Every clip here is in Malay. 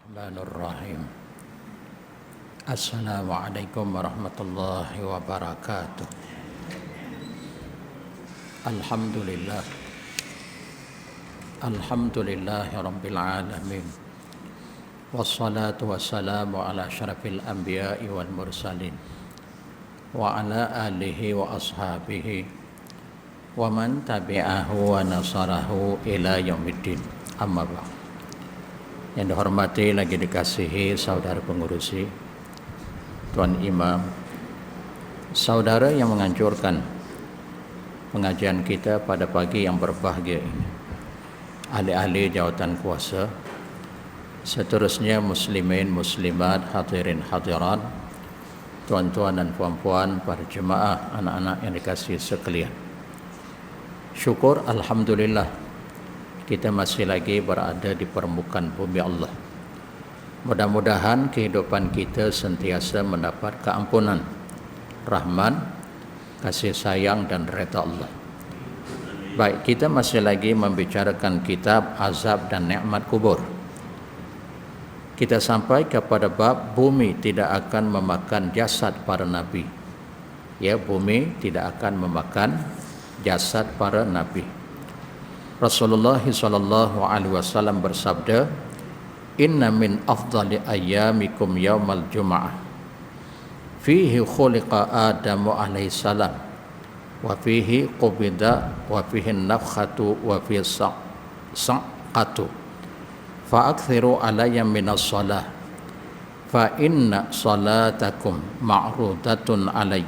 Bismillahirrahmanirrahim. Assalamualaikum warahmatullahi wabarakatuh. Alhamdulillah. Alhamdulillahi rabbil alamin. Wassalatu wassalamu ala asyrafil anbiya'i wal mursalin wa ala alihi wa ashabihi wa man tabi'ahu wa nasarahu ila yaumiddin. Amma ba'd. Yang dihormati lagi dikasihi saudara pengurusi, Tuan Imam, saudara yang menganjurkan pengajian kita pada pagi yang berbahagia ini, ahli-ahli jawatan kuasa, seterusnya muslimin, muslimat, hadirin, hadirat, tuan-tuan dan puan-puan, para jemaah, anak-anak yang dikasihi sekalian. Syukur alhamdulillah kita masih lagi berada di permukaan bumi Allah. Mudah-mudahan kehidupan kita sentiasa mendapat keampunan, rahman, kasih sayang dan redha Allah. Baik, kita masih lagi membicarakan kitab azab dan nikmat kubur. Kita sampai kepada bab bumi tidak akan memakan jasad para nabi. Ya, bumi tidak akan memakan jasad para nabi. Rasulullah sallallahu alaihi wasallam bersabda, "Inna min afdali ayyamikum yaumal jum'ah. Fihi khuliqa Adamu alaihi salam wa fihi qubida wa fihi nafkhatu wa fihi sa'qatu. Fa akthiru alayya minas shalah fa inna salatakum ma'rudatun alayya."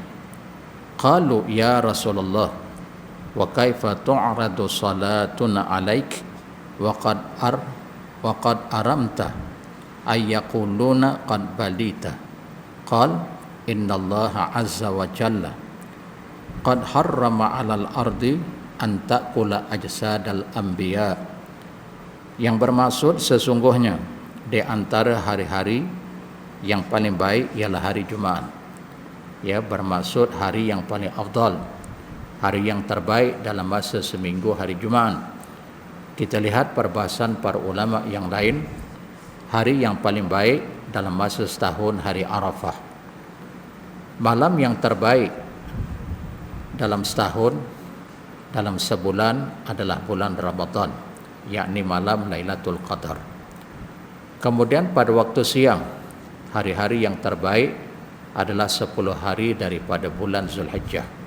Qalu ya Rasulullah, wa kaifa tu'radu salatuna alaik wa qad aramta ay yaquluna qad balita. Qal innallaha azza wa jalla qad harrama 'alal ardi an ta'kula ajsadal anbiya. Yang bermaksud sesungguhnya di antara hari-hari yang paling baik ialah hari Jumaat. Ya, bermaksud hari yang paling afdal, hari yang terbaik dalam masa seminggu, hari Jumaat. Kita lihat perbahasan para ulama yang lain, hari yang paling baik dalam masa setahun hari Arafah. Malam yang terbaik dalam setahun, dalam sebulan adalah bulan Ramadan, yakni malam Lailatul Qadar. Kemudian pada waktu siang, hari-hari yang terbaik adalah 10 hari daripada bulan Zulhijjah.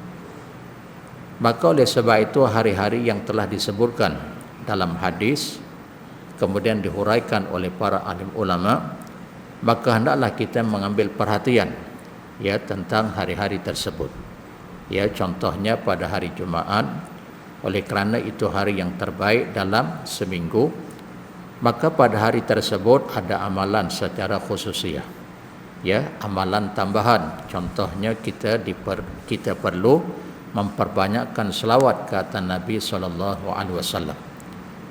Maka oleh sebab itu hari-hari yang telah disebutkan dalam hadis kemudian dihuraikan oleh para alim ulama, maka hendaklah kita mengambil perhatian ya tentang hari-hari tersebut. Ya, contohnya pada hari Jumaat, oleh kerana itu hari yang terbaik dalam seminggu, maka pada hari tersebut ada amalan secara khususiyah. Ya, amalan tambahan. Contohnya kita perlu memperbanyakkan selawat ke atas Nabi SAW.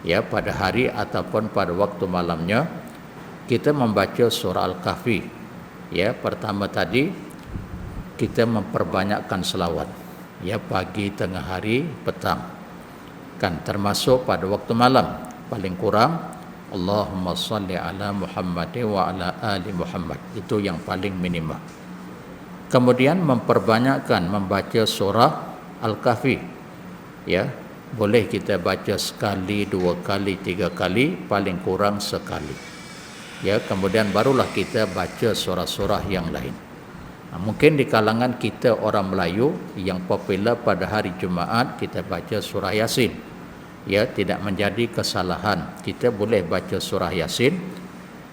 Ya, pada hari ataupun pada waktu malamnya kita membaca surah Al-Kahfi. Ya, pertama tadi kita memperbanyakkan selawat. Ya, pagi, tengah hari, petang. Kan termasuk pada waktu malam paling kurang Allahumma salli ala Muhammad wa ala ali Muhammad. Itu yang paling minimum. Kemudian memperbanyakkan membaca surah Al-Kahfi. Ya, boleh kita baca sekali, 2 kali, 3 kali, paling kurang sekali. Ya, kemudian barulah kita baca surah-surah yang lain. Mungkin di kalangan kita orang Melayu yang popular pada hari Jumaat kita baca surah Yasin. Ya, tidak menjadi kesalahan. Kita boleh baca surah Yasin,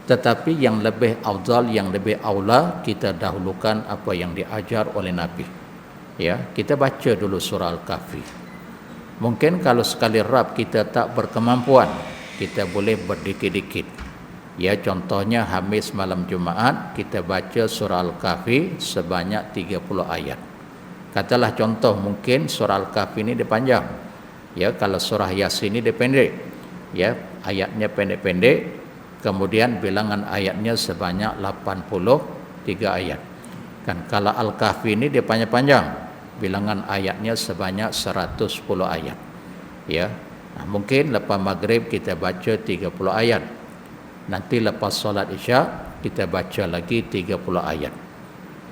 tetapi yang lebih afdal, yang lebih aula, kita dahulukan apa yang diajar oleh Nabi. Ya, kita baca dulu surah Al-Kahfi. Mungkin kalau sekali rab kita tak berkemampuan, kita boleh berdikit-dikit. Ya, contohnya Khamis malam Jumaat kita baca surah Al-Kahfi sebanyak 30 ayat. Katalah contoh, mungkin surah Al-Kahfi ini dia panjang. Ya, kalau surah Yasin ini dia pendek. Ya, ayatnya pendek-pendek. Kemudian bilangan ayatnya sebanyak 83 ayat. Kan kalau Al-Kahfi ini dia panjang-panjang. Bilangan ayatnya sebanyak 110 ayat. Ya. Mungkin lepas maghrib kita baca 30 ayat. Nanti lepas solat Isya kita baca lagi 30 ayat.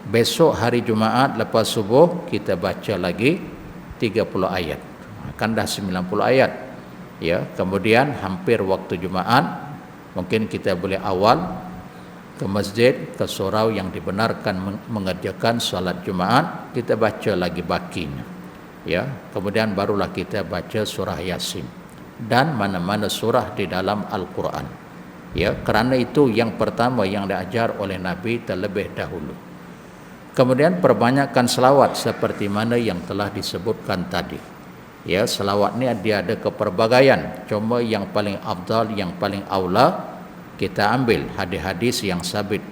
Besok hari Jumaat lepas subuh kita baca lagi 30 ayat. Kan dah 90 ayat. Ya, kemudian hampir waktu Jumaat mungkin kita boleh awal ke masjid, ke surau yang dibenarkan mengerjakan solat Jumaat, kita baca lagi bakinya. Ya, kemudian barulah kita baca surah Yasin dan mana-mana surah di dalam Al-Quran. Ya, kerana itu yang pertama yang diajar oleh Nabi terlebih dahulu. Kemudian perbanyakkan selawat seperti mana yang telah disebutkan tadi. Ya, selawat ni dia ada keperbagaian. Cuma yang paling afdal, yang paling aula kita ambil hadis-hadis yang sabit.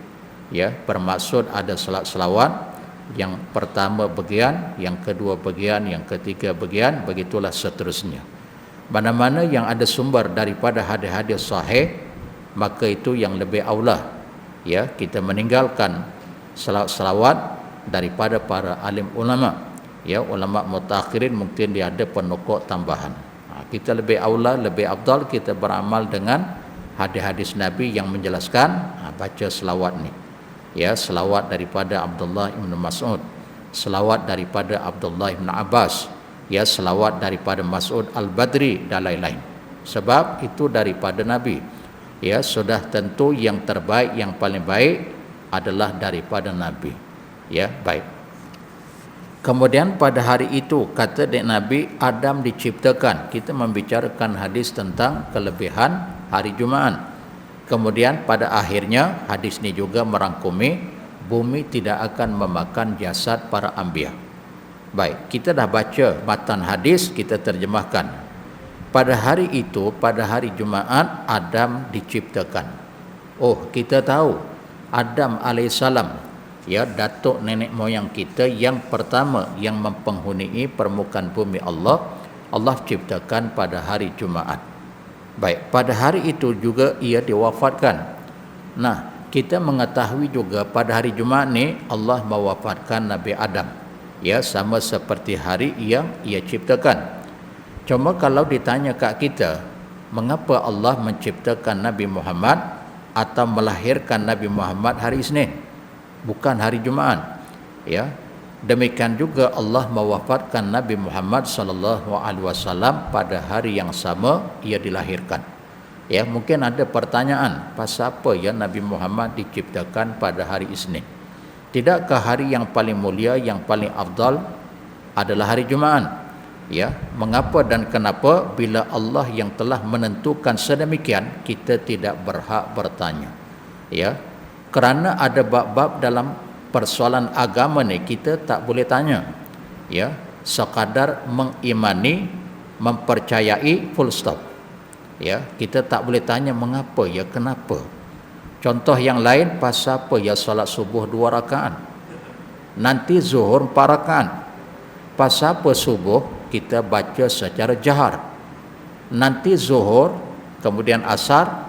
Ya, bermaksud ada selawat yang pertama bagian, yang kedua bagian, yang ketiga bagian, begitulah seterusnya. Mana-mana yang ada sumber daripada hadis-hadis sahih, maka itu yang lebih aula. Ya, kita meninggalkan selawat daripada para alim ulama. Ya, ulama mutakhirin mungkin dia ada penokok tambahan. Kita lebih aula, lebih afdal kita beramal dengan hadis-hadis Nabi yang menjelaskan baca selawat ni. Ya, selawat daripada Abdullah bin Mas'ud, selawat daripada Abdullah bin Abbas, ya, selawat daripada Mas'ud Al-Badri dan lain-lain. Sebab itu daripada Nabi. Ya, sudah tentu yang terbaik, yang paling baik adalah daripada Nabi. Ya, baik. Kemudian pada hari itu kata dek Nabi, Adam diciptakan. Kita membicarakan hadis tentang kelebihan hari Jumaat. Kemudian pada akhirnya hadis ini juga merangkumi bumi tidak akan memakan jasad para anbiya. Baik, kita dah baca matan hadis, kita terjemahkan. Pada hari itu, pada hari Jumaat, Adam diciptakan. Oh, kita tahu Adam alaihissalam, ya, datuk nenek moyang kita yang pertama yang mempenghuni permukaan bumi Allah ciptakan pada hari Jumaat. Baik, pada hari itu juga ia diwafatkan. Nah, kita mengetahui juga pada hari Jumaat ni Allah mewafatkan Nabi Adam. Ya, sama seperti hari yang ia ciptakan. Cuma kalau ditanya kat kita, mengapa Allah menciptakan Nabi Muhammad atau melahirkan Nabi Muhammad hari Isnin, bukan hari Jumaat? Ya, demikian juga Allah mewafatkan Nabi Muhammad SAW pada hari yang sama ia dilahirkan. Ya, mungkin ada pertanyaan, pasal apa ya Nabi Muhammad diciptakan pada hari Isnin? Tidakkah hari yang paling mulia, yang paling afdal adalah hari Jumaat? Ya, mengapa dan kenapa bila Allah yang telah menentukan sedemikian kita tidak berhak bertanya? Ya, kerana ada bab-bab dalam persoalan agama ni kita tak boleh tanya. Ya, sekadar mengimani, mempercayai, full stop. Ya, kita tak boleh tanya mengapa, ya kenapa. Contoh yang lain, pasal apa ya solat subuh 2 rakaat, nanti zuhur 4 rakaat? Pasal apa subuh kita baca secara jahar, nanti zuhur kemudian asar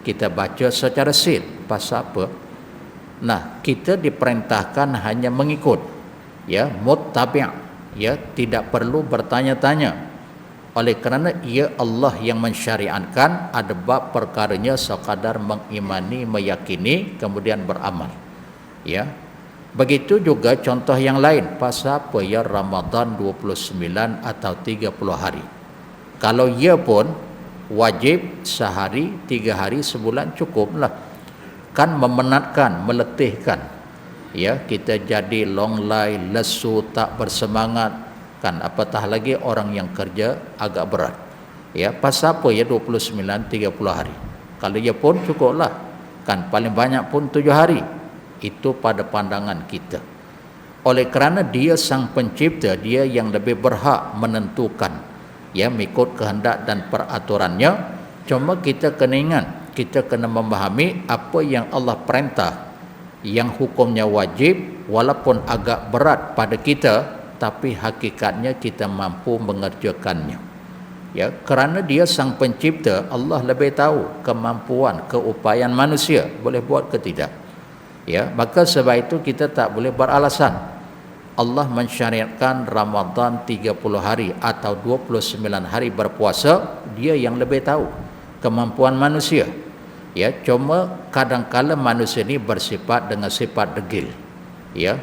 kita baca secara sir? Pasal apa? Nah, kita diperintahkan hanya mengikut, ya, muttabi', ya, tidak perlu bertanya-tanya. Oleh kerana ia Allah yang mensyariatkan, ada bab perkaranya sekadar mengimani, meyakini, kemudian beramal. Ya, begitu juga contoh yang lain, pasal apa ya Ramadan 29 atau 30 hari? Kalau ia pun wajib sehari, 3 hari, sebulan cukuplah. Kan memenatkan, meletihkan. Ya, kita jadi long lay, lesu, tak bersemangat. Kan apatah lagi orang yang kerja agak berat. Ya, pasal apa ya 29, 30 hari? Kalau ia pun cukuplah. Kan paling banyak pun 7 hari. Itu pada pandangan kita. Oleh kerana dia sang pencipta, dia yang lebih berhak menentukan, ya, mengikut kehendak dan peraturannya. Cuma kita kena ingat, kita kena memahami apa yang Allah perintah, yang hukumnya wajib, walaupun agak berat pada kita, tapi hakikatnya kita mampu mengerjakannya. Ya, kerana dia sang pencipta, Allah lebih tahu kemampuan, keupayaan manusia boleh buat ke tidak. Ya, maka sebab itu kita tak boleh beralasan. Allah mensyariatkan Ramadan 30 hari atau 29 hari berpuasa, dia yang lebih tahu kemampuan manusia. Ya, cuma kadang-kala manusia ni bersifat dengan sifat degil. Ya,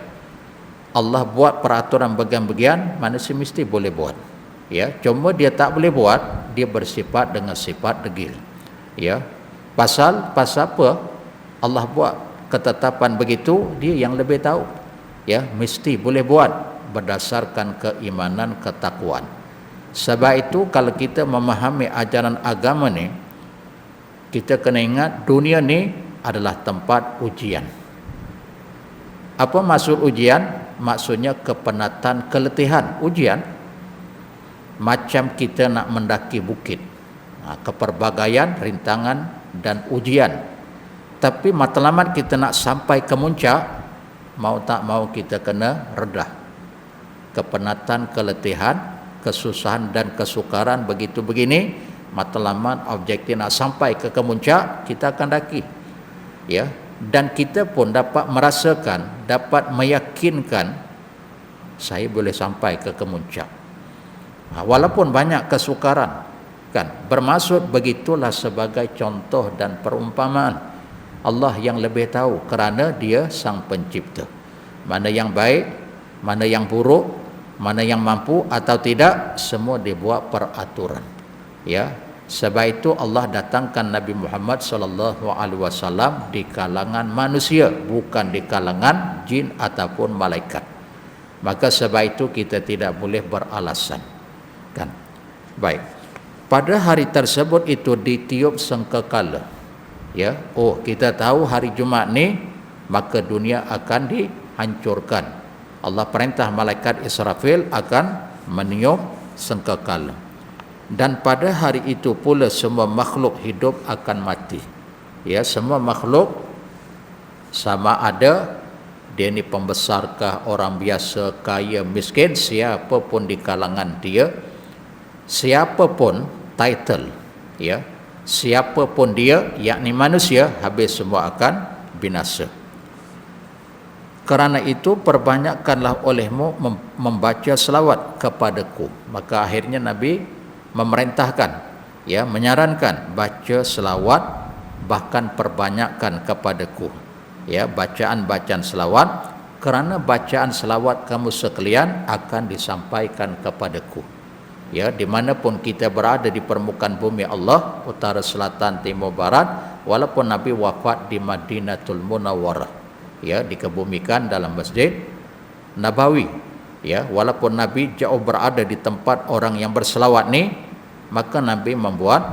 Allah buat peraturan bagian-bagian, manusia mesti boleh buat. Ya, cuma dia tak boleh buat, dia bersifat dengan sifat degil. Ya, pasal apa Allah buat ketetapan begitu, dia yang lebih tahu. Ya, mesti boleh buat berdasarkan keimanan, ketakwaan. Sebab itu kalau kita memahami ajaran agama ni, kita kena ingat dunia ni adalah tempat ujian. Apa maksud ujian? Maksudnya kepenatan, keletihan. Ujian macam kita nak mendaki bukit, keperbagaian, rintangan dan ujian. Tapi matlamat kita nak sampai ke muncak, mau tak mau kita kena redah. Kepenatan, keletihan, kesusahan dan kesukaran begitu begini, matlamat objektif nak sampai ke kemuncak, kita akan daki. Ya, dan kita pun dapat merasakan, dapat meyakinkan saya boleh sampai ke kemuncak. Walaupun banyak kesukaran, kan? Bermaksud begitulah sebagai contoh dan perumpamaan. Allah yang lebih tahu kerana dia sang pencipta. Mana yang baik, mana yang buruk, mana yang mampu atau tidak, semua dibuat peraturan. Ya, sebab itu Allah datangkan Nabi Muhammad sallallahu alaihi wasallam di kalangan manusia, bukan di kalangan jin ataupun malaikat. Maka sebab itu kita tidak boleh beralasan, kan? Baik. Pada hari tersebut itu ditiup sangkakala. Ya, oh kita tahu hari Jumaat ni maka dunia akan dihancurkan. Allah perintah malaikat Israfil akan meniup sangkakala. Dan pada hari itu pula semua makhluk hidup akan mati. Ya, semua makhluk, sama ada dia ni pembesarkah, orang biasa, kaya, miskin, siapa pun di kalangan dia, siapa pun title, ya, siapa pun dia, yakni manusia, habis semua akan binasa. Kerana itu perbanyakkanlah olehmu membaca selawat kepadaku. Maka akhirnya Nabi memerintahkan, ya, menyarankan baca selawat, bahkan perbanyakkan kepadaku. Ya, bacaan-bacaan selawat, kerana bacaan selawat kamu sekalian akan disampaikan kepadaku. Ya, dimanapun kita berada di permukaan bumi Allah, utara, selatan, timur, barat, walaupun Nabi wafat di Madinatul Munawwarah, ya, dikebumikan dalam Masjid Nabawi, ya, walaupun Nabi jauh berada di tempat orang yang berselawat ni, maka Nabi membuat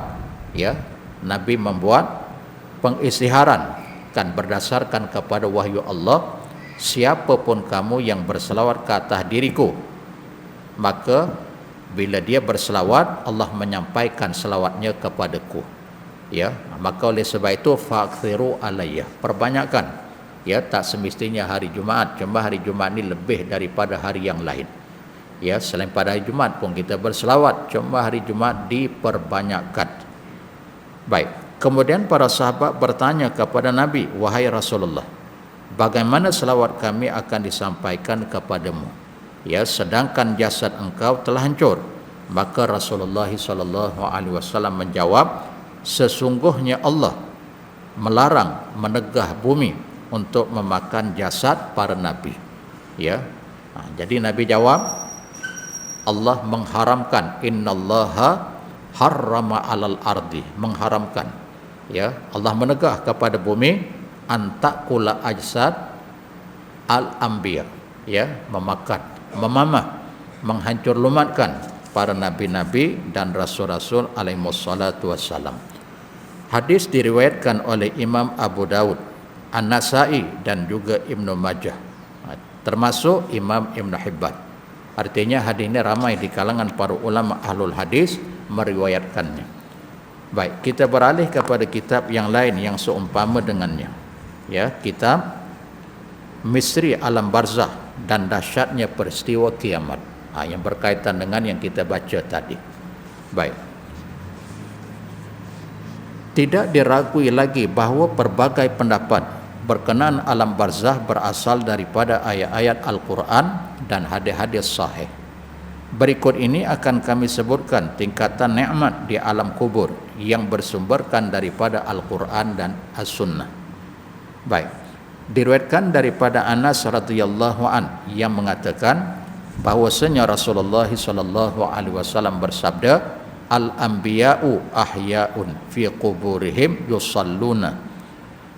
pengisytiharan, kan, berdasarkan kepada wahyu Allah, siapapun kamu yang berselawat ke atas diriku, maka bila dia berselawat, Allah menyampaikan selawatnya kepadaku. Ya, maka oleh sebab itu fakthiru alayya, perbanyakkan. Ya, tak semestinya hari Jumaat, cuma hari Jumaat ni lebih daripada hari yang lain. Ya, selain pada hari Jumaat pun kita berselawat, cuma hari Jumaat diperbanyakkan. Baik, kemudian para sahabat bertanya kepada Nabi, wahai Rasulullah, bagaimana selawat kami akan disampaikan kepadamu? Ya, sedangkan jasad engkau telah hancur. Maka Rasulullah sallallahu alaihi wasallam menjawab, sesungguhnya Allah melarang menegah bumi untuk memakan jasad para nabi. Ya, jadi Nabi jawab, Allah mengharamkan, innallaha harrama 'alal ardi, mengharamkan. Ya, Allah menegah kepada bumi antakula ajsad al-anbiya, ya, memakan, memamah, menghancur lumatkan para nabi-nabi dan rasul-rasul alaihi wassalatu wassalam. Hadis diriwayatkan oleh Imam Abu Daud, An-Nasai dan juga Ibnu Majah, termasuk Imam Ibn Hibban. Artinya hadis ini ramai di kalangan para ulama ahlul hadis meriwayatkannya. Baik, kita beralih kepada kitab yang lain yang seumpama dengannya. Ya, kitab Misteri Alam Barzah dan Dahsyatnya Peristiwa Kiamat, yang berkaitan dengan yang kita baca tadi. Baik. Tidak diragui lagi bahawa pelbagai pendapat berkenaan alam barzah berasal daripada ayat-ayat Al-Quran dan hadis-hadis sahih. Berikut ini akan kami sebutkan tingkatan nikmat di alam kubur yang bersumberkan daripada Al-Quran dan As-Sunnah. Baik, diriwayatkan daripada Anas radhiyallahu an yang mengatakan bahwasanya Rasulullah sallallahu alaihi wasallam bersabda, al-anbiya'u ahya'un fi quburihim yusalluna.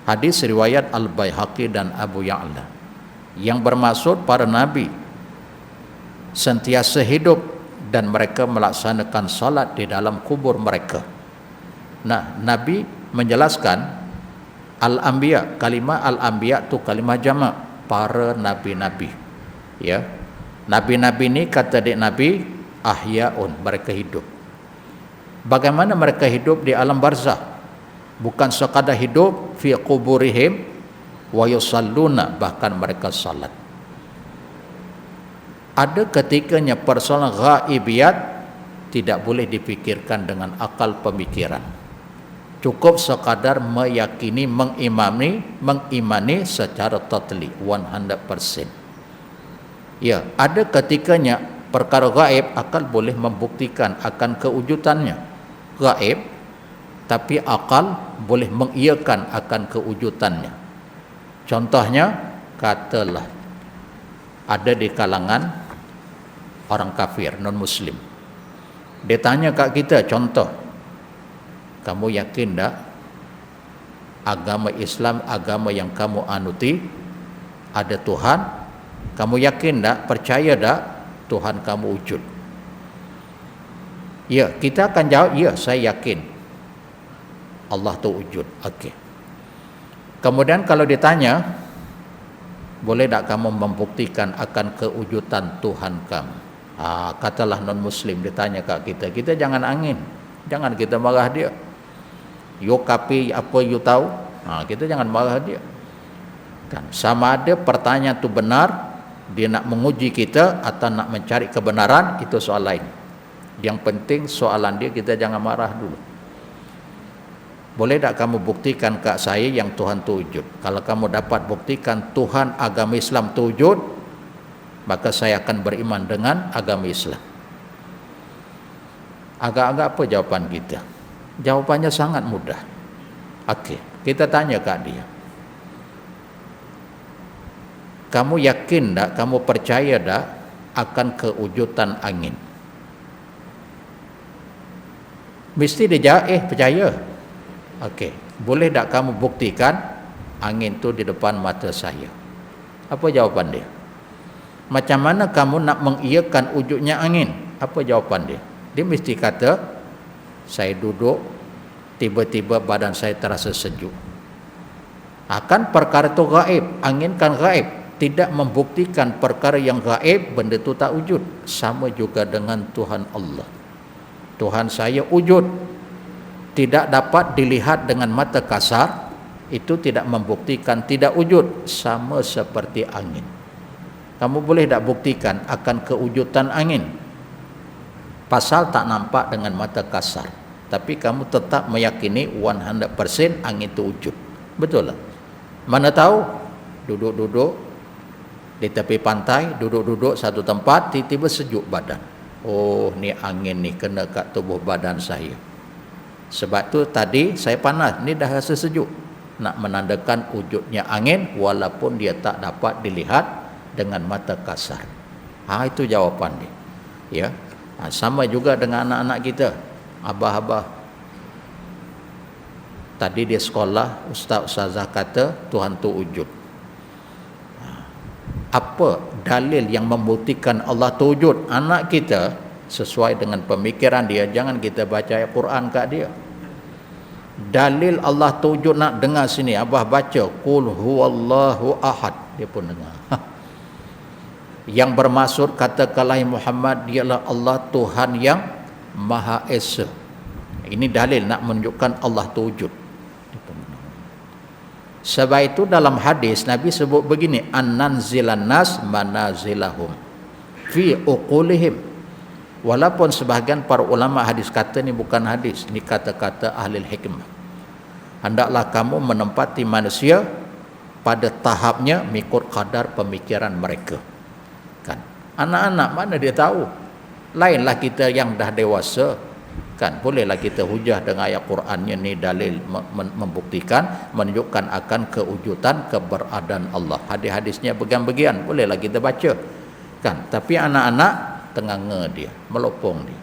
Hadis riwayat Al-Baihaqi dan Abu Ya'la. Yang bermaksud para nabi sentiasa hidup dan mereka melaksanakan salat di dalam kubur mereka. Nah, Nabi menjelaskan al-anbiya, kalimah al-anbiya itu kalimah jamak, para nabi-nabi. Ya. Nabi-nabi ini kata dik Nabi ahya'un, mereka hidup. Bagaimana mereka hidup di alam barzah? Bukan sekadar hidup fi quburihim wa yusalluna, bahkan mereka salat. Ada ketikanya persoalan ghaibiyat tidak boleh dipikirkan dengan akal pemikiran. Cukup sekadar meyakini, mengimani secara totally 100%. Ya, ada ketikanya perkara gaib akal boleh membuktikan akan kewujudannya. Gaib, tapi akal boleh mengiyakan akan kewujudannya. Contohnya, katalah ada di kalangan orang kafir, non-muslim. Dia tanya kat kita, contoh, kamu yakin tak agama Islam, agama yang kamu anuti, ada Tuhan? Kamu yakin tak, percaya tak Tuhan kamu wujud? Ya, kita akan jawab, ya, saya yakin Allah tu wujud. Okey. Kemudian kalau ditanya, boleh tak kamu membuktikan akan kewujudan Tuhan kamu? Katalah non-muslim ditanya kat kita, kita jangan angin, jangan kita marah dia. You kapi apa you tahu? Kita jangan marah dia. Kan, sama ada pertanyaan tu benar, dia nak menguji kita atau nak mencari kebenaran, itu soal lain. Yang penting soalan dia, kita jangan marah dulu. Boleh tak kamu buktikan kat saya yang Tuhan tu wujud? Kalau kamu dapat buktikan Tuhan agama Islam tu wujud, maka saya akan beriman dengan agama Islam. Agak-agak apa jawapan kita? Jawapannya sangat mudah. Okey, kita tanya kat dia, kamu yakin tak, kamu percaya tak akan kewujudan angin? Mesti dia jawab, percaya. Okey, boleh tak kamu buktikan angin tu di depan mata saya? Apa jawapan dia? Macam mana kamu nak mengiyakan wujudnya angin? Apa jawapan dia? Dia mesti kata, saya duduk, tiba-tiba badan saya terasa sejuk. Akan perkara itu gaib, angin kan gaib, tidak membuktikan perkara yang gaib, benda itu tak wujud. Sama juga dengan Tuhan Allah. Tuhan saya wujud, tidak dapat dilihat dengan mata kasar, itu tidak membuktikan tidak wujud. Sama seperti angin. Kamu boleh tak buktikan akan kewujudan angin? Pasal tak nampak dengan mata kasar, tapi kamu tetap meyakini 100% angin itu wujud. Betul tak? Mana tahu, duduk-duduk di tepi pantai, duduk-duduk satu tempat, tiba-tiba sejuk badan. Oh, ni angin ni kena kat tubuh badan saya. Sebab tu tadi saya panas, ni dah rasa sejuk. Nak menandakan wujudnya angin walaupun dia tak dapat dilihat dengan mata kasar. Itu jawapan dia. Ya. Sama juga dengan anak-anak kita. Abah-abah. Tadi dia sekolah, ustaz-ustazah kata Tuhan tu wujud. Apa dalil yang membuktikan Allah tu wujud? Anak kita sesuai dengan pemikiran dia, jangan kita baca ayat Quran kat dia. Dalil Allah tu wujud nak dengar sini, abah baca qul huwallahu ahad, dia pun dengar. Yang bermaksud katakanlah Muhammad, dialah Allah Tuhan yang Maha Esa. Ini dalil nak menunjukkan Allah tu wujud. Sebab itu dalam hadis Nabi sebut begini, annanzilan nas manazilahum fi uqulihim. Walaupun sebahagian para ulama hadis kata ni bukan hadis, ni kata-kata ahli hikmah. Hendaklah kamu menempati manusia pada tahapnya mengikut kadar pemikiran mereka. Kan? Anak-anak mana dia tahu? Lainlah kita yang dah dewasa, kan bolehlah kita hujah dengan ayat Qurannya ni dalil membuktikan, menunjukkan akan kewujudan keberadaan Allah. Hadis-hadisnya bagian-bagian bolehlah kita baca, kan. Tapi anak-anak tenganga dia, melopong dia,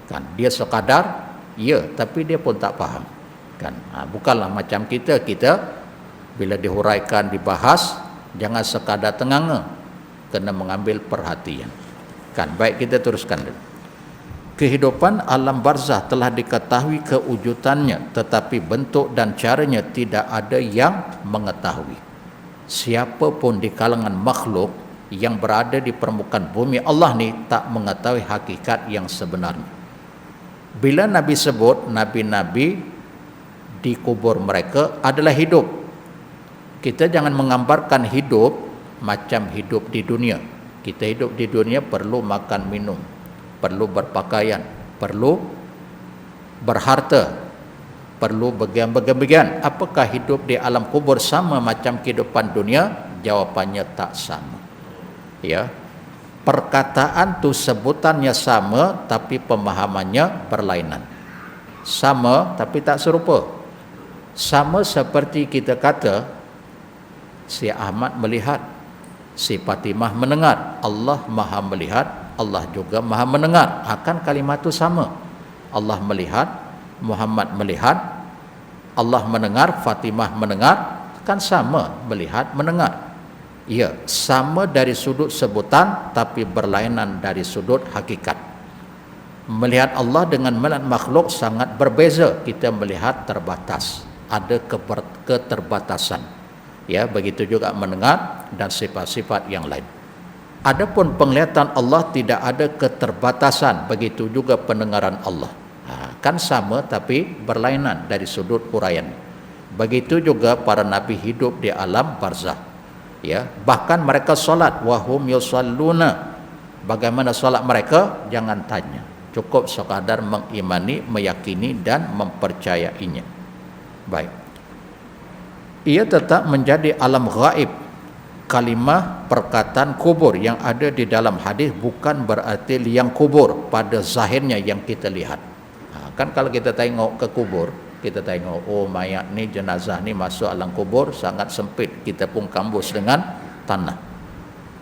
kan. Dia sekadar ya, tapi dia pun tak faham, kan. Bukanlah macam kita bila dihuraikan, dibahas, jangan sekadar tenganga, kena mengambil perhatian, kan. Baik, kita teruskan dulu. Kehidupan alam barzah telah diketahui kewujudannya, tetapi bentuk dan caranya tidak ada yang mengetahui. Siapapun di kalangan makhluk yang berada di permukaan bumi Allah ni tak mengetahui hakikat yang sebenarnya. Bila Nabi sebut nabi-nabi di kubur mereka adalah hidup, kita jangan menggambarkan hidup macam hidup di dunia. Kita hidup di dunia perlu makan minum, perlu berpakaian, perlu berharta, perlu bagian-bagian. Apakah hidup di alam kubur sama macam kehidupan dunia? Jawapannya tak sama. Ya. Perkataan tu sebutannya sama tapi pemahamannya berlainan. Sama tapi tak serupa. Sama seperti kita kata si Ahmad melihat, si Fatimah mendengar. Allah Maha melihat, Allah juga Maha mendengar. Akan kalimat itu sama. Allah melihat, Muhammad melihat, Allah mendengar, Fatimah mendengar, kan sama melihat, mendengar. Ya, sama dari sudut sebutan tapi berlainan dari sudut hakikat. Melihat Allah dengan melihat makhluk sangat berbeza. Kita melihat terbatas, ada keterbatasan. Ya, begitu juga mendengar dan sifat-sifat yang lain. Adapun penglihatan Allah tidak ada keterbatasan, begitu juga pendengaran Allah. Kan sama tapi berlainan dari sudut huraian. Begitu juga para nabi hidup di alam barzah. Ya, bahkan mereka solat, wahum yusalluna. Bagaimana solat mereka? Jangan tanya. Cukup sekadar mengimani, meyakini dan mempercayainya. Baik. Ia tetap menjadi alam gaib. Kalimah perkataan kubur yang ada di dalam hadis bukan berarti liang kubur pada zahirnya yang kita lihat. Kan kalau kita tengok ke kubur, kita tengok, oh mayat ni, jenazah ni masuk alam kubur sangat sempit, kita pun kambus dengan tanah.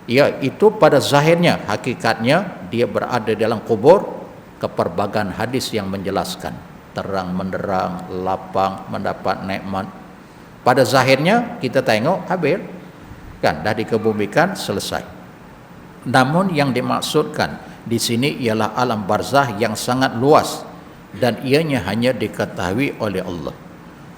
Ya, itu pada zahirnya. Hakikatnya dia berada dalam kubur. Keperbagan hadis yang menjelaskan terang menderang, lapang, mendapat nikmat. Pada zahirnya kita tengok habis, kan, dah dikebumikan, selesai. Namun yang dimaksudkan di sini ialah alam barzah yang sangat luas dan ianya hanya diketahui oleh Allah.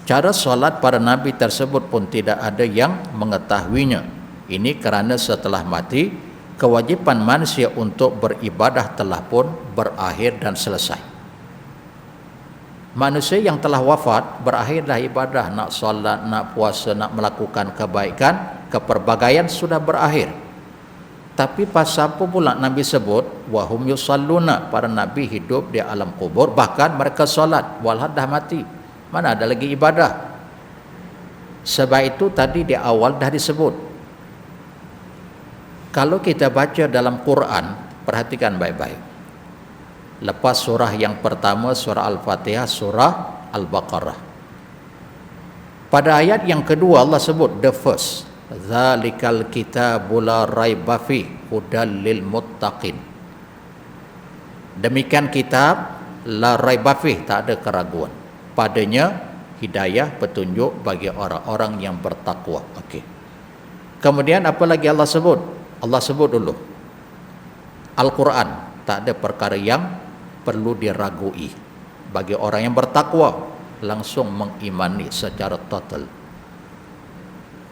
Cara solat para nabi tersebut pun tidak ada yang mengetahuinya. Ini kerana setelah mati, kewajipan manusia untuk beribadah telah pun berakhir dan selesai. Manusia yang telah wafat, berakhirlah ibadah, nak solat, nak puasa, nak melakukan kebaikan, keperbagaian sudah berakhir. Tapi pasal apa pula Nabi sebut wahum yusalluna, para nabi hidup di alam kubur, bahkan mereka solat walhad dah mati, mana ada lagi ibadah. Sebab itu tadi di awal dah disebut. Kalau kita baca dalam Quran, perhatikan baik-baik. Lepas surah yang pertama, surah Al-Fatihah, surah Al-Baqarah, pada ayat yang kedua Allah sebut the first, zalikal kitabul la raiba fi hudal lil muttaqin. Demikian kitab la raiba fi, tak ada keraguan padanya, hidayah, petunjuk bagi orang-orang yang bertakwa. Okey. Kemudian apa lagi Allah sebut? Allah sebut dulu Al-Quran, tak ada perkara yang perlu diragui. Bagi orang yang bertakwa langsung mengimani secara total.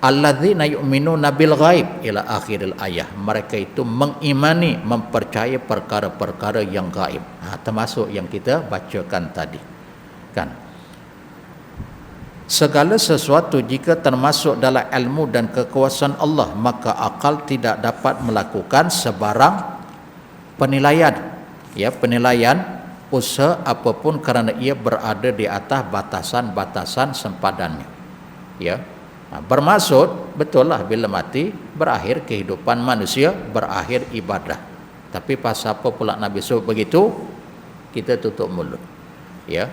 Alladzina yu'minuna bil ghaib ila akhiril ayah. Mereka itu mengimani, mempercayai perkara-perkara yang gaib. Termasuk yang kita bacakan tadi. Kan? Segala sesuatu jika termasuk dalam ilmu dan kekuasaan Allah, maka akal tidak dapat melakukan sebarang penilaian. Ya, penilaian usaha apapun kerana ia berada di atas batasan-batasan sempadannya. Ya. Bermaksud betul lah bila mati berakhir kehidupan manusia, berakhir ibadah. Tapi pasal apa pula Nabi sebut begitu, kita tutup mulut. Ya.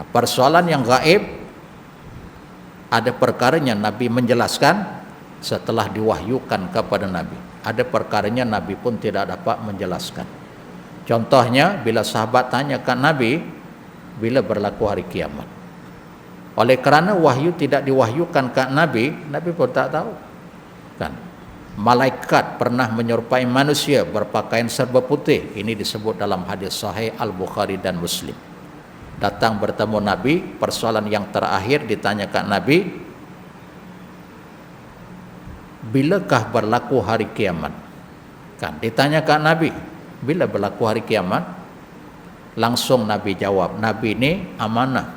Persoalan yang gaib, ada perkaranya Nabi menjelaskan setelah diwahyukan kepada Nabi. Ada perkaranya Nabi pun tidak dapat menjelaskan. Contohnya, bila sahabat tanya kat Nabi, bila berlaku hari kiamat. Oleh kerana wahyu tidak diwahyukan kat Nabi, Nabi pun tak tahu. Kan? Malaikat pernah menyerupai manusia berpakaian serba putih. Ini disebut dalam hadis sahih Al-Bukhari dan Muslim. Datang bertemu Nabi, persoalan yang terakhir ditanyakan Nabi, bilakah berlaku hari kiamat? Kan ditanyakan Nabi, bila berlaku hari kiamat? Langsung Nabi jawab, Nabi ini amanah,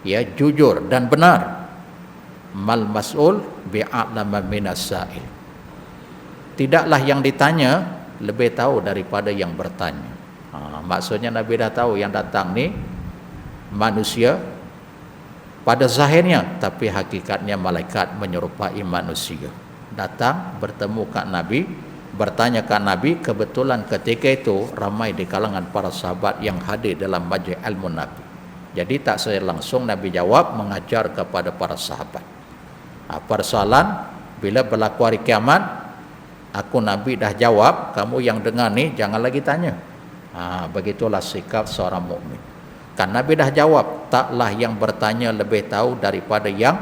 ya, jujur dan benar. Mal mas'ul bi'a'lama minas sa'il. Tidaklah yang ditanya lebih tahu daripada yang bertanya. Maksudnya Nabi dah tahu yang datang ni manusia pada zahirnya, tapi hakikatnya malaikat menyerupai manusia. Datang bertemu kat Nabi, bertanya kat Nabi. Kebetulan ketika itu ramai di kalangan para sahabat yang hadir dalam majlis ilmu Nabi. Jadi tak saya langsung Nabi jawab, mengajar kepada para sahabat. Persoalan bila berlaku hari kiamat, aku Nabi dah jawab, kamu yang dengar ni jangan lagi tanya. Begitulah sikap seorang mukmin. Kan Nabi dah jawab, taklah yang bertanya lebih tahu daripada yang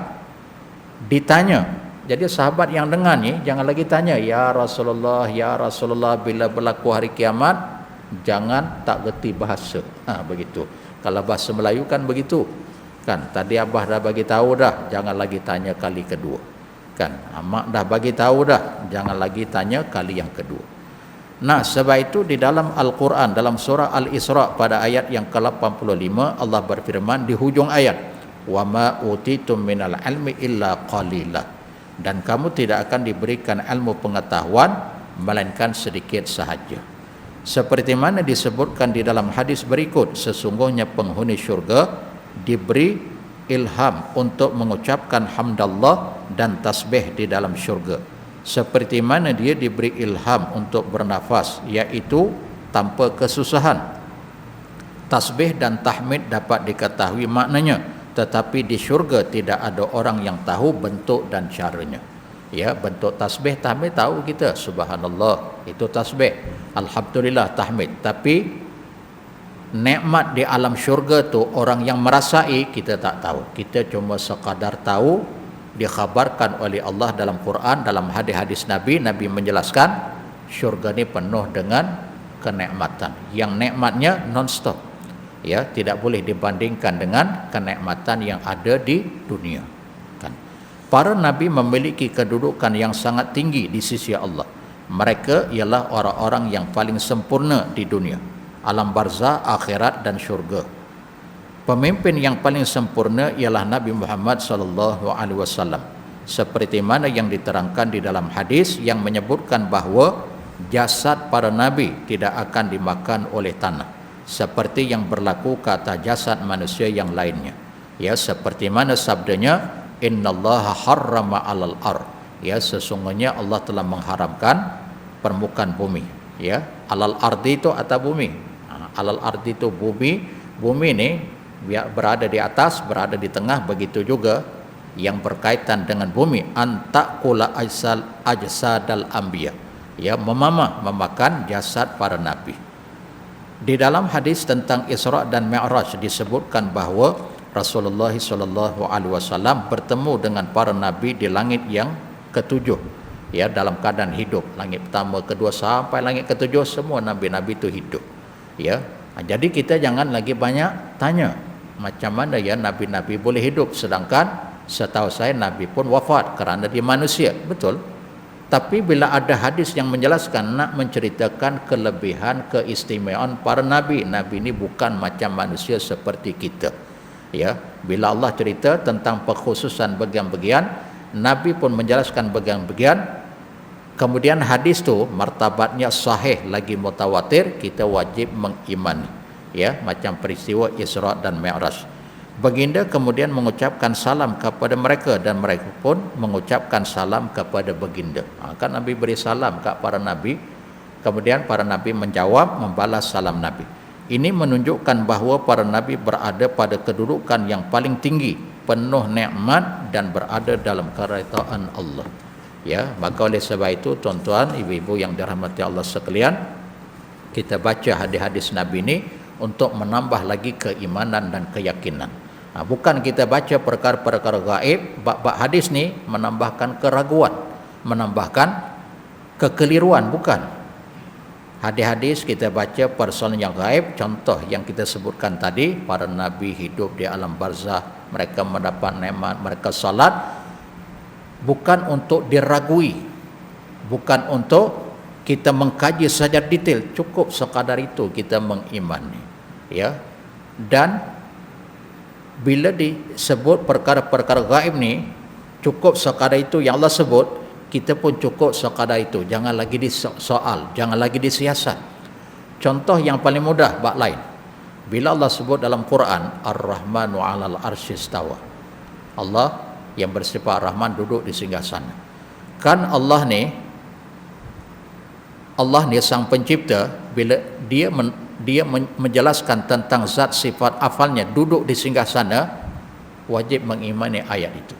ditanya. Jadi sahabat yang dengar ni jangan lagi tanya, ya Rasulullah, bila berlaku hari kiamat, jangan tak gerti bahasa. Begitu. Kalau bahasa Melayu kan begitu. Kan tadi abah dah bagi tahu dah, jangan lagi tanya kali kedua. Kan mak dah bagi tahu dah, jangan lagi tanya kali yang kedua. Nah, sebab itu di dalam Al-Quran, dalam surah Al-Isra pada ayat yang ke-85, Allah berfirman di hujung ayat, wa ma utitum minal ilmi illa qalila. Dan kamu tidak akan diberikan ilmu pengetahuan melainkan sedikit sahaja. Seperti mana disebutkan di dalam hadis berikut, sesungguhnya penghuni syurga diberi ilham untuk mengucapkan hamdallah dan tasbih di dalam syurga. Seperti mana dia diberi ilham untuk bernafas, iaitu tanpa kesusahan. Tasbih dan tahmid dapat diketahui maknanya, tetapi di syurga tidak ada orang yang tahu bentuk dan caranya. Ya, bentuk tasbih, tahmid tahu kita, subhanallah, itu tasbih, alhamdulillah, tahmid. Tapi nikmat di alam syurga tu orang yang merasai kita tak tahu. Kita cuma sekadar tahu dikhabarkan oleh Allah dalam Quran, dalam hadis-hadis Nabi. Nabi menjelaskan syurga ni penuh dengan kenikmatan yang nikmatnya non-stop, ya, tidak boleh dibandingkan dengan kenikmatan yang ada di dunia. Kan para nabi memiliki kedudukan yang sangat tinggi di sisi Allah. Mereka ialah orang-orang yang paling sempurna di dunia, alam barzah, akhirat dan syurga. Pemimpin yang paling sempurna ialah Nabi Muhammad sallallahu alaihi wasallam. Seperti mana yang diterangkan di dalam hadis yang menyebutkan bahawa jasad para nabi tidak akan dimakan oleh tanah, seperti yang berlaku kata jasad manusia yang lainnya. Ya, seperti mana sabdanya, innallaha harrama 'alal ard. Ya, sesungguhnya Allah telah mengharamkan permukaan bumi. Ya, alal ardi itu atas bumi. Alal ardi itu bumi. Bumi ni berada di atas, berada di tengah. Begitu juga yang berkaitan dengan bumi, antakula ajsadal anbiya, ya, memakan jasad para nabi. Di dalam hadis tentang Isra dan Mi'raj disebutkan bahawa Rasulullah SAW bertemu dengan para nabi di langit yang ketujuh, ya, dalam keadaan hidup. Langit pertama, kedua sampai langit ketujuh, semua nabi-nabi itu hidup. Ya, jadi kita jangan lagi banyak tanya macam mana ya nabi-nabi boleh hidup, sedangkan setahu saya nabi pun wafat kerana dia manusia, betul. Tapi bila ada hadis yang menjelaskan, nak menceritakan kelebihan, keistimewaan para nabi. Nabi ini bukan macam manusia seperti kita. Ya, bila Allah cerita tentang pekhususan bagian-bagian, nabi pun menjelaskan bagian-bagian. Kemudian hadis tu martabatnya sahih lagi mutawatir, kita wajib mengimani. Ya, macam peristiwa Isra dan Mi'raj. Baginda kemudian mengucapkan salam kepada mereka dan mereka pun mengucapkan salam kepada baginda. Kan Nabi beri salam kat para nabi. Kemudian para nabi menjawab, membalas salam nabi. Ini menunjukkan bahawa para nabi berada pada kedudukan yang paling tinggi, penuh nikmat dan berada dalam kerajaan Allah. Ya, maka oleh sebab itu tuan-tuan, ibu-ibu yang dirahmati Allah sekalian, kita baca hadis-hadis Nabi ini untuk menambah lagi keimanan dan keyakinan. Bukan kita baca perkara-perkara gaib, bab-bab hadis ni menambahkan keraguan, menambahkan kekeliruan, bukan. Hadis-hadis kita baca persoalan yang gaib, contoh yang kita sebutkan tadi, para nabi hidup di alam barzah, mereka mendapat nikmat, mereka salat, bukan untuk diragui, bukan untuk kita mengkaji saja detail, cukup sekadar itu kita mengimani, ya. Dan bila disebut perkara-perkara gaib ni, cukup sekadar itu yang Allah sebut, kita pun cukup sekadar itu, jangan lagi disoal, jangan lagi disiasat. Contoh yang paling mudah, bab lain, bila Allah sebut dalam Quran, Ar-Rahmanu 'alal arsy istawa, Allah yang bersifat Rahman duduk di singgasana. Kan Allah ni sang pencipta, bila dia menjelaskan tentang zat sifat afalnya duduk di singgasana, wajib mengimani ayat itu.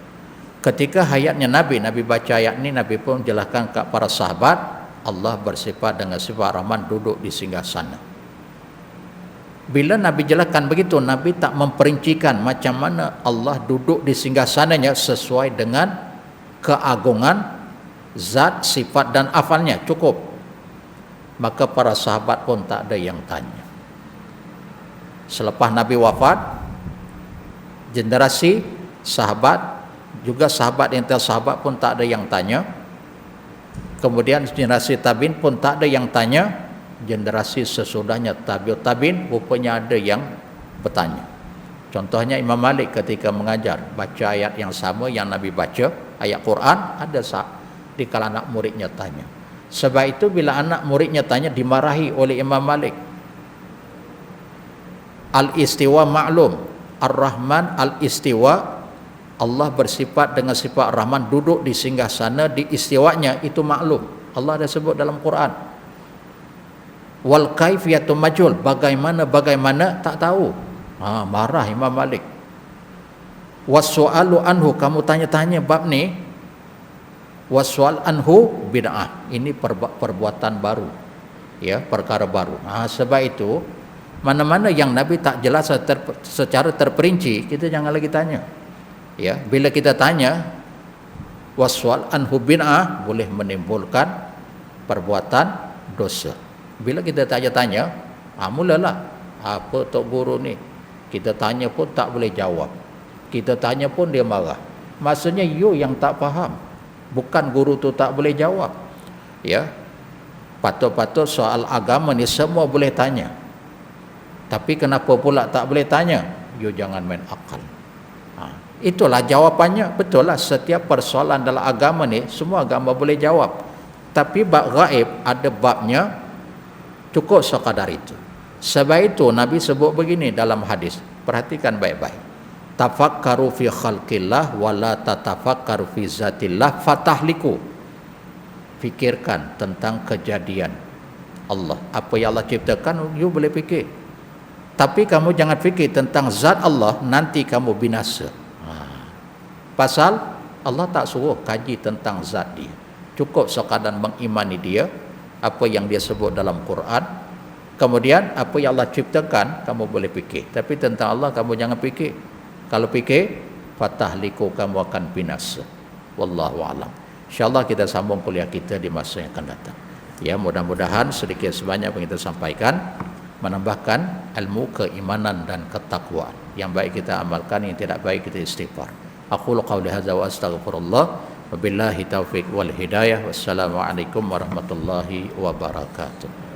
Ketika hayatnya Nabi baca ayat ini, Nabi pun jelaskan kepada para sahabat, Allah bersifat dengan sifat Rahman duduk di singgasana. Bila Nabi jelaskan begitu, Nabi tak memperincikan macam mana Allah duduk di singgasananya sesuai dengan keagungan zat, sifat dan afalnya, cukup. Maka para sahabat pun tak ada yang tanya. Selepas Nabi wafat, generasi sahabat, juga sahabat yang sahabat pun tak ada yang tanya. Kemudian generasi tabi'in pun tak ada yang tanya. Generasi sesudahnya tabi'ut tabi'in rupanya ada yang bertanya. Contohnya Imam Malik ketika mengajar, baca ayat yang sama yang Nabi baca, ayat Quran, ada di kalangan anak muridnya tanya. Sebab itu bila anak muridnya tanya, dimarahi oleh Imam Malik. Al-istiwa maklum, Ar-Rahman al-istiwa, Allah bersifat dengan sifat Rahman duduk di singgasana, di istiwanya itu maklum, Allah dah sebut dalam Quran. Wal kaifiyatu majhul, bagaimana tak tahu. Marah Imam Malik. Wasu'alu anhu, kamu tanya-tanya bab ni, wasu'al anhu bid'ah, ini perbuatan baru, ya, perkara baru. Sebab itu mana-mana yang Nabi tak jelas secara terperinci, kita jangan lagi tanya, ya. Bila kita tanya wasu'al anhu bid'ah, boleh menimbulkan perbuatan dosa. Bila kita tanya-tanya, mulalah, apa tok guru ni, kita tanya pun tak boleh jawab, kita tanya pun dia marah. Maksudnya you yang tak faham, bukan guru tu tak boleh jawab, ya. Patut-patut soal agama ni semua boleh tanya, tapi kenapa pula tak boleh tanya? You jangan main akal. Itulah jawapannya. Betul lah, setiap persoalan dalam agama ni semua agama boleh jawab, tapi bab gaib ada babnya, cukup sekadar itu. Sebab itu Nabi sebut begini dalam hadis, perhatikan baik-baik, tafakkaru fi khalqillah wa la tatafakkaru fi zatillah fatahliku. Fikirkan tentang kejadian Allah, apa yang Allah ciptakan, you boleh fikir, tapi kamu jangan fikir tentang zat Allah, nanti kamu binasa. Pasal Allah tak suruh kaji tentang zat dia, cukup sekadar mengimani dia, apa yang dia sebut dalam Quran. Kemudian apa yang Allah ciptakan kamu boleh fikir, tapi tentang Allah kamu jangan fikir. Kalau fikir, fatahliku, kamu akan binasa. Wallahu a'lam. InsyaAllah kita sambung kuliah kita di masa yang akan datang. Ya, mudah-mudahan sedikit sebanyak yang kita sampaikan menambahkan ilmu keimanan dan ketakwaan. Yang baik kita amalkan, yang tidak baik kita istighfar. Aqulu qawli hadza wa astaghfirullah. Wabillahi taufiq wal hidayah. Wassalamualaikum warahmatullahi wabarakatuh.